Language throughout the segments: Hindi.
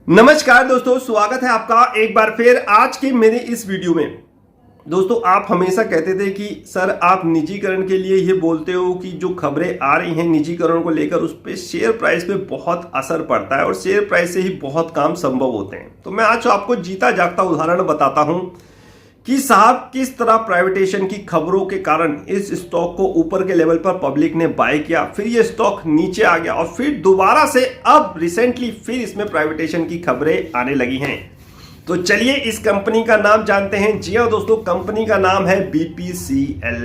नमस्कार दोस्तों, स्वागत है आपका एक बार फिर आज के मेरे इस वीडियो में। दोस्तों, आप हमेशा कहते थे कि सर आप निजीकरण के लिए ये बोलते हो कि जो खबरें आ रही हैं निजीकरण को लेकर उस पर शेयर प्राइस पे बहुत असर पड़ता है और शेयर प्राइस से ही बहुत काम संभव होते हैं। तो मैं आज आपको जीता जागता उदाहरण बताता हूं कि साहब किस तरह प्राइवेटेशन की खबरों के कारण इस स्टॉक को ऊपर के लेवल पर पब्लिक ने बाय किया, फिर ये स्टॉक नीचे आ गया और फिर दोबारा से अब रिसेंटली फिर इसमें प्राइवेटेशन की खबरें आने लगी हैं। तो चलिए इस कंपनी का नाम जानते हैं। जी हाँ दोस्तों, कंपनी का नाम है बीपीसीएल।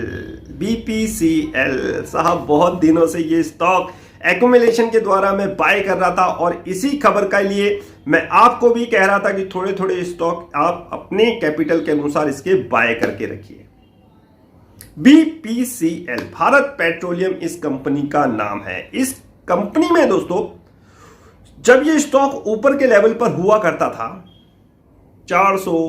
बीपीसीएल साहब, बहुत दिनों से ये स्टॉक एक्यूमुलेशन के द्वारा मैं बाय कर रहा था और इसी खबर के लिए मैं आपको भी कह रहा था कि थोड़े थोड़े स्टॉक आप अपने कैपिटल के अनुसार इसके बाय करके रखिए। बीपीसीएल भारत पेट्रोलियम इस कंपनी का नाम है। इस कंपनी में दोस्तों जब ये स्टॉक ऊपर के लेवल पर हुआ करता था 400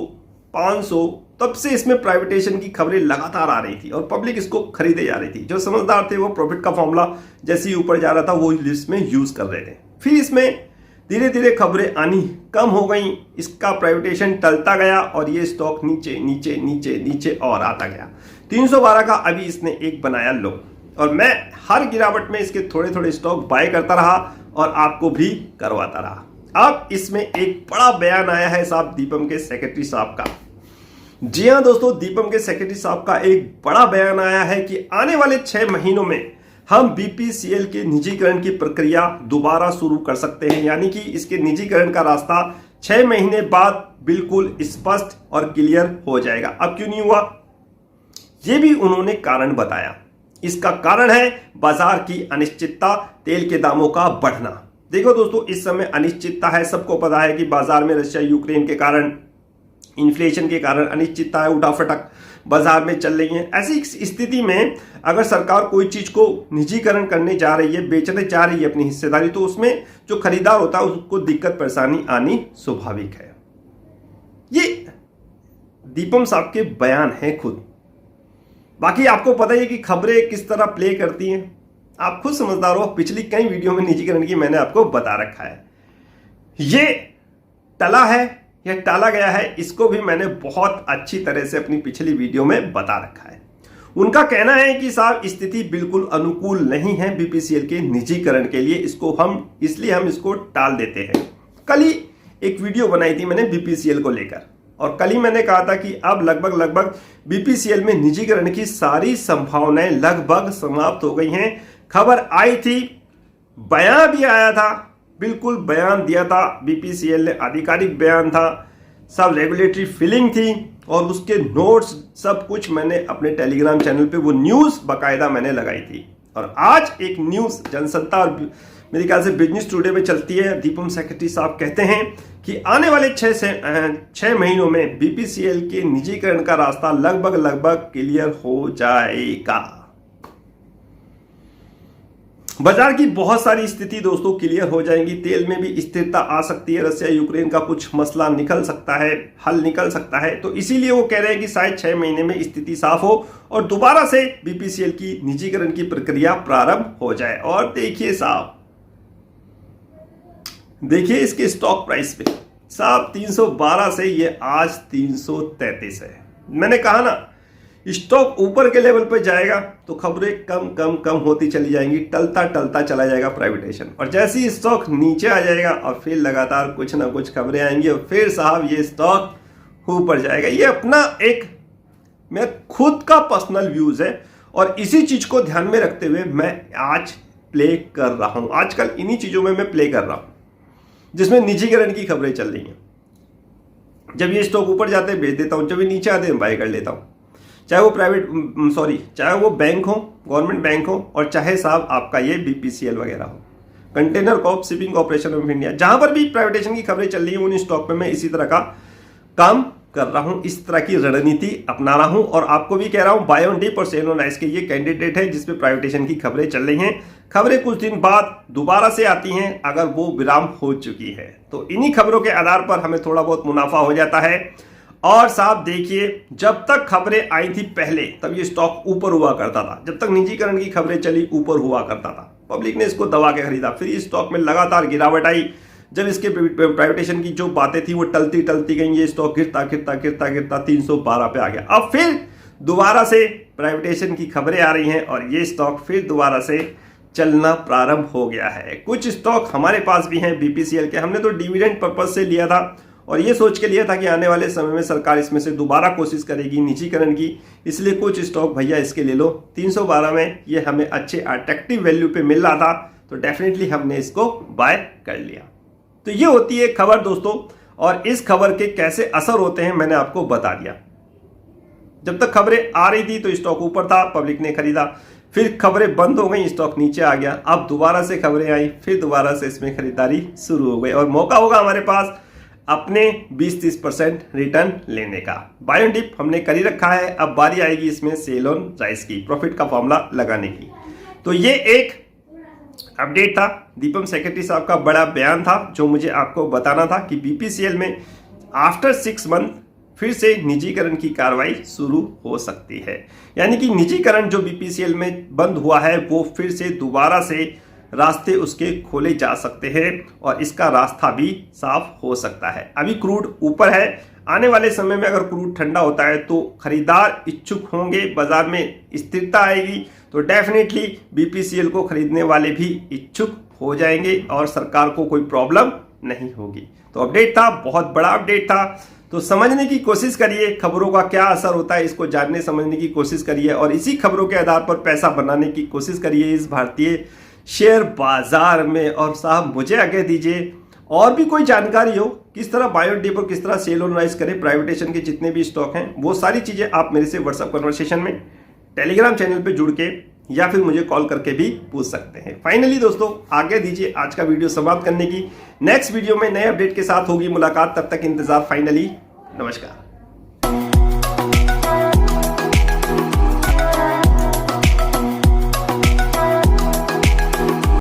500, तब से इसमें प्राइवेटेशन की खबरें लगातार आ रही थी और पब्लिक इसको खरीदे जा रही थी। जो समझदार थे वो प्रॉफिट का फॉर्मूला जैसे ही ऊपर जा रहा था वो लिस्ट में यूज कर रहे थे। फिर इसमें धीरे धीरे खबरें आनी कम हो गई, इसका प्राइवेटेशन टलता गया और ये स्टॉक नीचे नीचे नीचे नीचे और आता गया। 312 का अभी इसने एक बनाया लो और मैं हर गिरावट में इसके थोड़े थोड़े स्टॉक बाय करता रहा और आपको भी करवाता रहा। अब इसमें एक बड़ा बयान आया है साहब दीपम के सेक्रेटरी साहब का। जी हाँ दोस्तों, दीपम के सेक्रेटरी साहब का एक बड़ा बयान आया है कि आने वाले 6 महीनों में हम बीपीसीएल के निजीकरण की प्रक्रिया दोबारा शुरू कर सकते हैं, यानी कि इसके निजीकरण का रास्ता 6 महीने बाद बिल्कुल स्पष्ट और क्लियर हो जाएगा। अब क्यों नहीं हुआ, यह भी उन्होंने कारण बताया। इसका कारण है बाजार की अनिश्चितता, तेल के दामों का बढ़ना। देखो दोस्तों, इस समय अनिश्चितता है, सबको पता है कि बाजार में रशिया यूक्रेन के कारण, इन्फ्लेशन के कारण अनिश्चितता है, उठाफटक बाजार में चल रही है। ऐसी स्थिति में अगर सरकार कोई चीज को निजीकरण करने जा रही है, बेचने जा रही है अपनी हिस्सेदारी, तो उसमें जो खरीदार होता है उसको दिक्कत परेशानी आनी स्वाभाविक है। ये दीपम साहब के बयान है खुद। बाकी आपको पता है कि खबरें किस तरह प्ले करती हैं, आप खुद समझदार हो। पिछली कई वीडियो में निजीकरण की मैंने आपको बता रखा है। ये टला है या टाला गया है, इसको भी मैंने बहुत अच्छी तरह से अपनी पिछली वीडियो में बता रखा है। उनका कहना है कि साहब स्थिति बिल्कुल अनुकूल नहीं है बीपीसीएल के निजीकरण के लिए, इसलिए हम इसको टाल देते हैं। कल ही एक वीडियो बनाई थी मैंने बीपीसीएल को लेकर और कल ही मैंने कहा था कि अब लगभग बीपीसीएल में निजीकरण की सारी संभावनाएं लगभग समाप्त हो गई हैं। खबर आई थी, बयान भी आया था, बिल्कुल बयान दिया था बीपीसीएल ने, आधिकारिक बयान था, सब रेगुलेटरी फीलिंग थी और उसके नोट्स सब कुछ मैंने अपने टेलीग्राम चैनल पे वो न्यूज़ बाकायदा मैंने लगाई थी। और आज एक न्यूज़ जनसत्ता और मेरे ख्याल से बिजनेस टुडे में चलती है। दीपम सेक्रेटरी साहब कहते हैं कि आने वाले 6 महीनों में बीपीसीएल के निजीकरण का रास्ता लगभग क्लियर हो जाएगा। बाजार की बहुत सारी स्थिति दोस्तों क्लियर हो जाएंगी, तेल में भी स्थिरता आ सकती है, रशिया यूक्रेन का कुछ मसला निकल सकता है, हल निकल सकता है। तो इसीलिए वो कह रहे हैं कि शायद 6 महीने में स्थिति साफ हो और दोबारा से बीपीसीएल की निजीकरण की प्रक्रिया प्रारंभ हो जाए। और देखिए साहब, देखिए इसके स्टॉक प्राइस पे साहब 312 से ये आज 333 है। मैंने कहा ना, स्टॉक ऊपर के लेवल पर जाएगा तो खबरें कम होती चली जाएंगी, टलता चला जाएगा प्राइवेटेशन, और जैसे ही स्टॉक नीचे आ जाएगा और फिर लगातार कुछ ना कुछ खबरें आएंगी और फिर साहब ये स्टॉक ऊपर जाएगा। ये अपना एक मेरा खुद का पर्सनल व्यूज है और इसी चीज को ध्यान में रखते हुए मैं आज प्ले कर रहा हूं। आजकल इन्हीं चीजों में मैं प्ले कर रहा हूं जिसमें निजीकरण की खबरें चल रही हैं। जब ये स्टॉक ऊपर जाते हैं बेच देता हूं, जब ये नीचे आते हैं बाय कर लेता हूं। चाहे वो चाहे वो बैंक हो, गवर्नमेंट बैंक हो, और चाहे साहब आपका ये बीपीसीएल वगैरह हो, container Corp shipping corporation of India, जहां पर भी प्राइवेटेशन की खबरें चल रही है उन स्टॉक में मैं इसी तरह का काम कर रहा हूं, इस तरह की रणनीति अपना रहा हूं और आपको भी कह रहा हूं बाय ऑन डिप और सेल ऑन राइज के ये कैंडिडेट है जिसपे प्राइवेटेशन की खबरें चल रही हैं। खबरें कुछ दिन बाद दोबारा से आती हैं अगर वो विराम हो चुकी है, तो इन्हीं खबरों के आधार पर हमें थोड़ा बहुत मुनाफा हो जाता है। और साहब देखिए, जब तक खबरें आई थी पहले तब ये स्टॉक ऊपर हुआ करता था, जब तक निजीकरण की खबरें चली ऊपर हुआ करता था, पब्लिक ने इसको दबा के खरीदा, फिर इस स्टॉक में लगातार गिरावट आई, जब इसके प्राइवेटेशन की जो बातें थी वो टलती गई, ये स्टॉक गिरता 312 पे आ गया। अब फिर दोबारा से प्राइवेटेशन की खबरें आ रही हैं और ये स्टॉक फिर दोबारा से चलना प्रारंभ हो गया है। कुछ स्टॉक हमारे पास भी हैं बीपीसीएल के, हमने तो डिविडेंड पर्पज से लिया था और ये सोच के लिया था कि आने वाले समय में सरकार इसमें से दोबारा कोशिश करेगी निजीकरण की, इसलिए कुछ स्टॉक भैया इसके ले लो। 312 में ये हमें अच्छे अट्रैक्टिव वैल्यू पे मिल रहा था तो डेफिनेटली हमने इसको बाय कर लिया। तो ये होती है खबर दोस्तों, और इस खबर के कैसे असर होते हैं मैंने आपको बता दिया। जब तक खबरें आ रही थी तो स्टॉक ऊपर था, पब्लिक ने खरीदा, फिर खबरें बंद हो गई, स्टॉक नीचे आ गया। अब दोबारा से खबरें आई, फिर दोबारा से इसमें खरीदारी शुरू हो गई और मौका होगा हमारे पास अपने 20-30% रिटर्न लेने का। बाय ऑन डिप हमने कर ही रखा है, अब बारी आएगी इसमें सेल ऑन राइज की, प्रॉफिट का फॉर्मूला लगाने की। तो ये एक अपडेट था, दीपम सेक्रेटरी साहब का बड़ा बयान था जो मुझे आपको बताना था कि बीपीसीएल में आफ्टर 6 मंथ फिर से निजीकरण की कार्रवाई शुरू हो सकती है। यानी कि निजीकरण जो बीपीसीएल में बंद हुआ है वो फिर से दोबारा से रास्ते उसके खोले जा सकते हैं और इसका रास्ता भी साफ हो सकता है। अभी क्रूड ऊपर है, आने वाले समय में अगर क्रूड ठंडा होता है तो खरीदार इच्छुक होंगे, बाजार में स्थिरता आएगी तो डेफिनेटली बीपीसीएल को खरीदने वाले भी इच्छुक हो जाएंगे और सरकार को कोई प्रॉब्लम नहीं होगी। तो अपडेट था, बहुत बड़ा अपडेट था, तो समझने की कोशिश करिए खबरों का क्या असर होता है, इसको जानने समझने की कोशिश करिए और इसी खबरों के आधार पर पैसा बनाने की कोशिश करिए इस भारतीय शेयर बाजार में। और साहब मुझे आगे दीजिए और भी कोई जानकारी हो, किस तरह बाय ऑन डिप और किस तरह सेल ऑन राइज करें, प्राइवेटेशन के जितने भी स्टॉक हैं वो सारी चीजें आप मेरे से व्हाट्सएप कन्वर्सेशन में, टेलीग्राम चैनल पे जुड़ के या फिर मुझे कॉल करके भी पूछ सकते हैं। फाइनली दोस्तों आगे दीजिए आज का वीडियो समाप्त करने की, नेक्स्ट वीडियो में नए अपडेट के साथ होगी मुलाकात, तब तक इंतजार। फाइनली नमस्कार।